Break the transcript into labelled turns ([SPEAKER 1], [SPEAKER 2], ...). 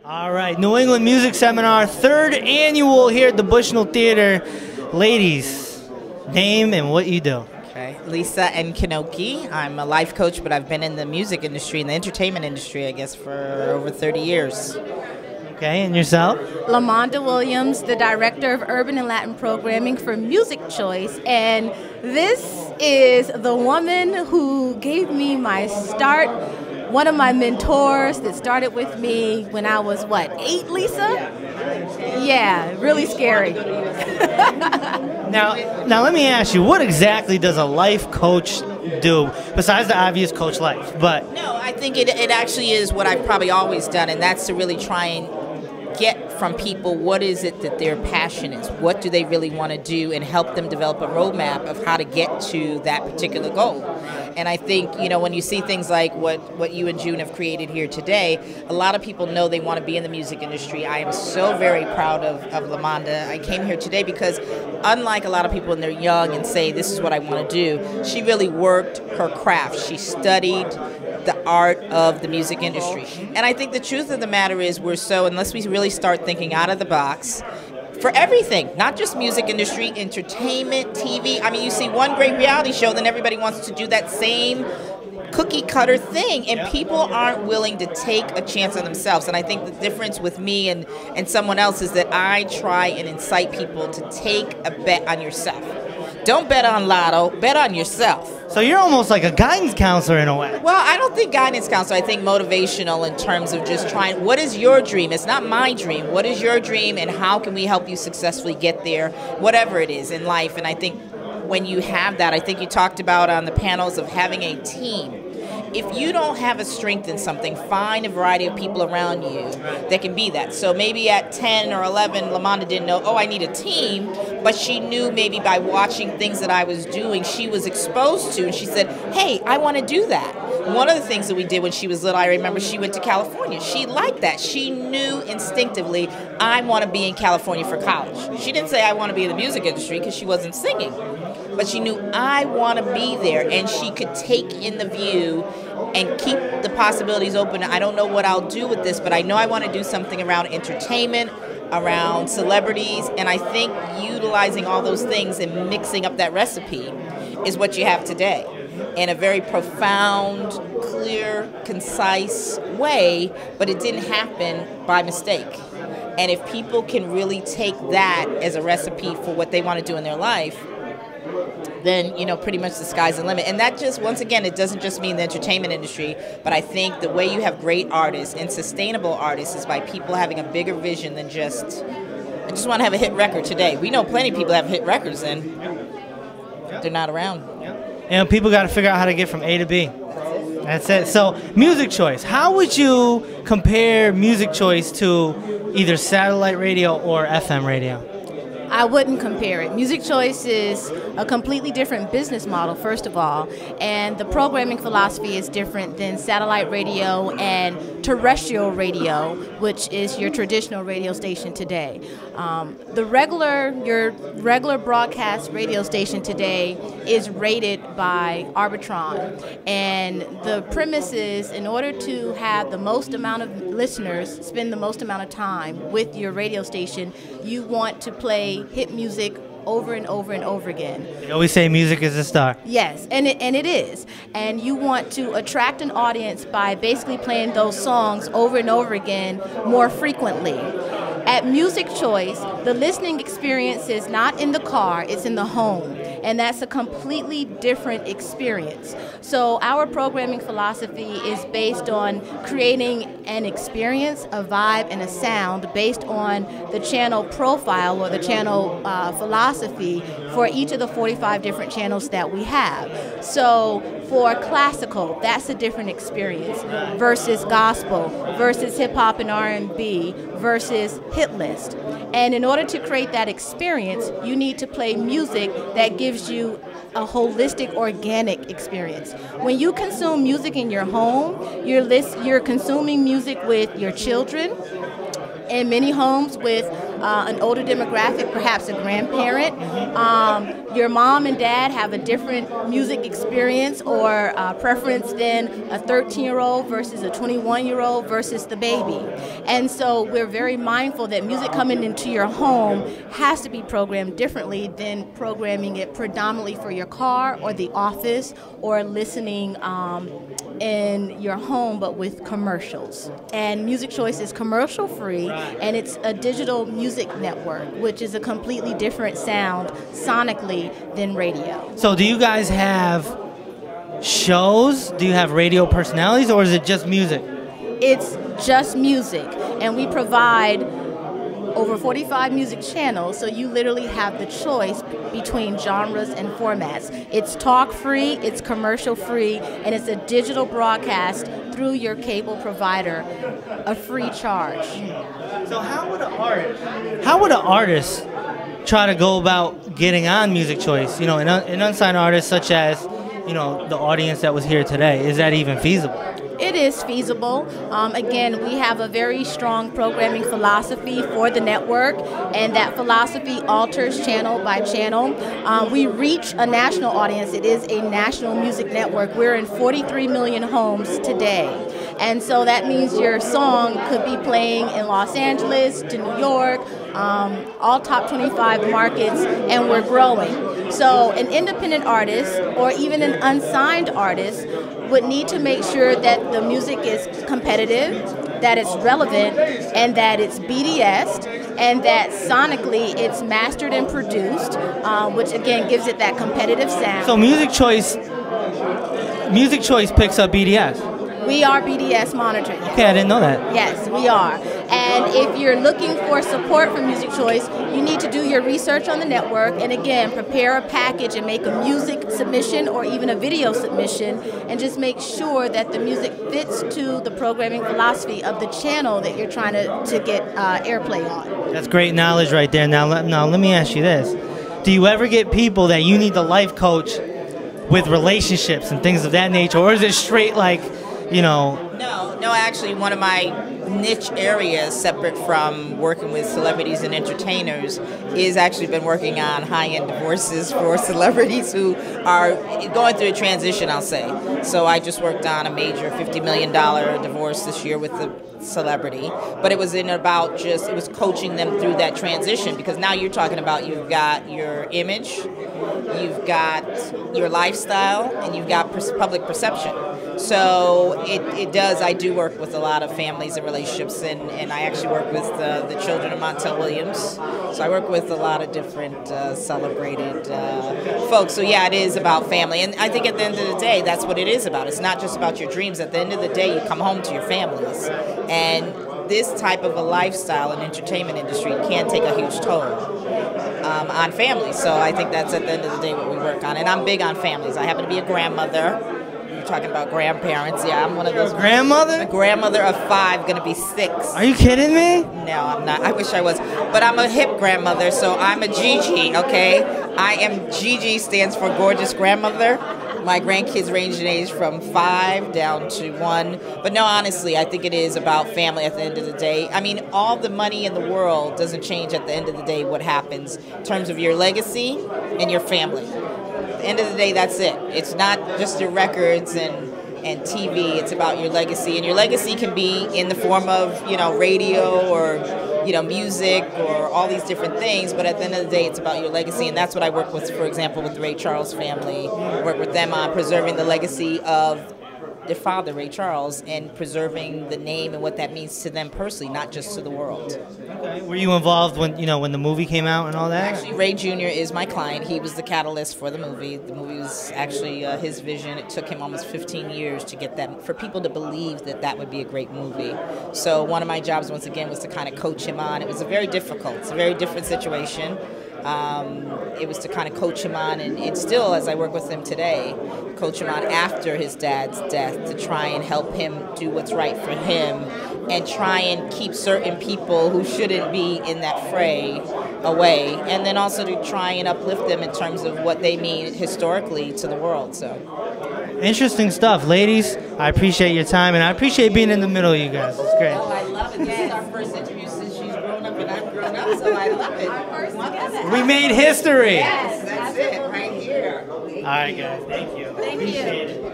[SPEAKER 1] All right, New England Music Seminar, 3rd annual here at the Bushnell Theater. Ladies, name and what you do.
[SPEAKER 2] Okay, Lisa and Kanoki. I'm a life coach, but I've been in the music industry, in the entertainment industry, I guess, for over 30 years.
[SPEAKER 1] Okay, and yourself?
[SPEAKER 3] LaMonda Williams, the Director of Urban and Latin Programming for Music Choice, and this is the woman who gave me my start, one of my mentors that started with me when I was, what, 8, Lisa? Yeah, really scary.
[SPEAKER 1] Now let me ask you, what exactly does a life coach do, besides the obvious coach life? But
[SPEAKER 2] no, I think it actually is what I've probably always done, and that's to really try and get from people what is it that their passion is, what do they really want to do, and help them develop a roadmap of how to get to that particular goal. And I think, you know, when you see things like what you and June have created here today, a lot of people know they want to be in the music industry. I am so very proud of LaMonda. I came here today because unlike a lot of people when they're young and say, this is what I want to do, she really worked her craft. She studied the art of the music industry. And I think the truth of the matter is unless we really start thinking out of the box, for everything, not just music industry, entertainment, TV. I mean, you see one great reality show, then everybody wants to do that same cookie cutter thing, and people aren't willing to take a chance on themselves. And I think the difference with me and someone else is that I try and incite people to take a bet on yourself. Don't bet on Lotto, bet on yourself.
[SPEAKER 1] so you're almost like a guidance counselor in a way.
[SPEAKER 2] Well, I don't think guidance counselor. I think motivational in terms of just trying, what is your dream? It's not my dream. What is your dream, and how can we help you successfully get there, whatever it is in life? And I think when you have that, I think you talked about on the panels of having a team. If you don't have a strength in something, find a variety of people around you that can be that. So maybe at 10 or 11, LaMonda didn't know, oh, I need a team, but she knew maybe by watching things that I was doing, she was exposed to, and she said, hey, I want to do that. One of the things that we did when she was little, I remember she went to California. She liked that. She knew instinctively, I want to be in California for college. She didn't say, I want to be in the music industry, because she wasn't singing. But she knew, I want to be there, and she could take in the view and keep the possibilities open. I don't know what I'll do with this, but I know I want to do something around entertainment, around celebrities, and I think utilizing all those things and mixing up that recipe is what you have today in a very profound, clear, concise way, but it didn't happen by mistake. And if people can really take that as a recipe for what they want to do in their life, then, you know, pretty much the sky's the limit. And that just, once again, it doesn't just mean the entertainment industry, but I think the way you have great artists and sustainable artists is by people having a bigger vision than just, I just want to have a hit record today. We know plenty of people have hit records and they're not around.
[SPEAKER 1] You know, people got to figure out how to get from A to B. That's it. So, Music Choice. How would you compare Music Choice to either satellite radio or FM radio?
[SPEAKER 3] I wouldn't compare it. Music Choice is a completely different business model, first of all, and the programming philosophy is different than satellite radio and terrestrial radio, which is your traditional radio station today. Your regular broadcast radio station today is rated by Arbitron, and the premise is, in order to have the most amount of listeners spend the most amount of time with your radio station, you want to play hit music over and over and over again.
[SPEAKER 1] You always say music is a star.
[SPEAKER 3] Yes, and it is. And you want to attract an audience by basically playing those songs over and over again more frequently. At Music Choice, the listening experience is not in the car, it's in the home. And that's a completely different experience. So our programming philosophy is based on creating an experience, a vibe, and a sound based on the channel profile or the channel philosophy for each of the 45 different channels that we have. So for classical, that's a different experience versus gospel, versus hip hop and R&B, versus hit list. And in order to create that experience, you need to play music that gives you a holistic, organic experience. When you consume music in your home, you're consuming music with your children, in many homes with an older demographic, perhaps a grandparent. Your mom and dad have a different music experience or preference than a 13-year-old versus a 21-year-old versus the baby. And so we're very mindful that music coming into your home has to be programmed differently than programming it predominantly for your car or the office or listening in your home, but with commercials. And Music Choice is commercial free, and it's a digital music network, which is a completely different sound sonically than radio.
[SPEAKER 1] So do you guys have shows? Do you have radio personalities, or is it just music?
[SPEAKER 3] It's just music, and we provide over 45 music channels, so you literally have the choice between genres and formats. It's talk free, it's commercial free, and it's a digital broadcast through your cable provider, a free charge.
[SPEAKER 1] So how would an artist try to go about getting on Music Choice? You know, an unsigned artist such as, you know, the audience that was here today. Is that even feasible?
[SPEAKER 3] It is feasible. Again, we have a very strong programming philosophy for the network, and that philosophy alters channel by channel. We reach a national audience. It is a national music network. We're in 43 million homes today. And so that means your song could be playing in Los Angeles to New York, all top 25 markets, and we're growing. So an independent artist or even an unsigned artist would need to make sure that the music is competitive, that it's relevant, and that it's BDS, and that sonically it's mastered and produced, which again gives it that competitive sound.
[SPEAKER 1] So Music Choice picks up BDS.
[SPEAKER 3] We are BDS monitoring.
[SPEAKER 1] Okay, I didn't know that.
[SPEAKER 3] Yes, we are. And if you're looking for support from Music Choice, you need to do your research on the network and again, prepare a package and make a music submission or even a video submission, and just make sure that the music fits to the programming philosophy of the channel that you're trying to get airplay on.
[SPEAKER 1] That's great knowledge right there. Now let me ask you this. Do you ever get people that you need to life coach with relationships and things of that nature, or is it straight like, you know?
[SPEAKER 2] No, actually one of my niche areas, separate from working with celebrities and entertainers, is actually been working on high-end divorces for celebrities who are going through a transition, I'll say. So I just worked on a major $50 million divorce this year with a celebrity, but it was it was coaching them through that transition, because now you're talking about, you've got your image, you've got your lifestyle, and you've got public perception. So I do work with a lot of families and relationships, and I actually work with the children of Montel Williams. So I work with a lot of different celebrated folks. So yeah, it is about family. And I think at the end of the day, that's what it is about. It's not just about your dreams. At the end of the day, you come home to your families. And this type of a lifestyle and entertainment industry can take a huge toll on families. So I think that's at the end of the day what we work on. And I'm big on families. I happen to be a grandmother. You're talking about grandparents. Yeah, I'm one of those.
[SPEAKER 1] Grandmother?
[SPEAKER 2] A grandmother of 5, going to be 6.
[SPEAKER 1] Are you kidding me?
[SPEAKER 2] No, I'm not. I wish I was. But I'm a hip grandmother, so I'm a Gigi, okay? I am Gigi, stands for gorgeous grandmother. My grandkids range in age from 5 down to 1. But no, honestly, I think it is about family at the end of the day. I mean, all the money in the world doesn't change at the end of the day what happens in terms of your legacy and your family. At the end of the day, that's it. It's not just your records and TV. It's about your legacy, and your legacy can be in the form of, you know, radio or, you know, music or all these different things. But at the end of the day, it's about your legacy, and that's what I work with. For example, with the Ray Charles family, work with them on preserving the legacy of their father, Ray Charles, and preserving the name and what that means to them personally, not just to the world.
[SPEAKER 1] Okay. Were you involved when the movie came out and all that?
[SPEAKER 2] Actually, Ray Jr. is my client. He was the catalyst for the movie. The movie was actually his vision. It took him almost 15 years to get that, for people to believe that that would be a great movie. So one of my jobs, once again, was to kind of coach him on. It was it's a very different situation. It was to kind of coach him on, and still, as I work with him today, coach him on after his dad's death to try and help him do what's right for him and try and keep certain people who shouldn't be in that fray away, and then also to try and uplift them in terms of what they mean historically to the world. So
[SPEAKER 1] interesting stuff. Ladies, I appreciate your time, and I appreciate being in the middle of you guys. It's great.
[SPEAKER 2] Oh, I love it. This is our first interview since she's grown up and I've grown up. So I love it.
[SPEAKER 1] We made history.
[SPEAKER 2] Yes, that's it, right here.
[SPEAKER 1] All right, guys. Thank you.
[SPEAKER 3] Thank you.
[SPEAKER 1] Appreciate it.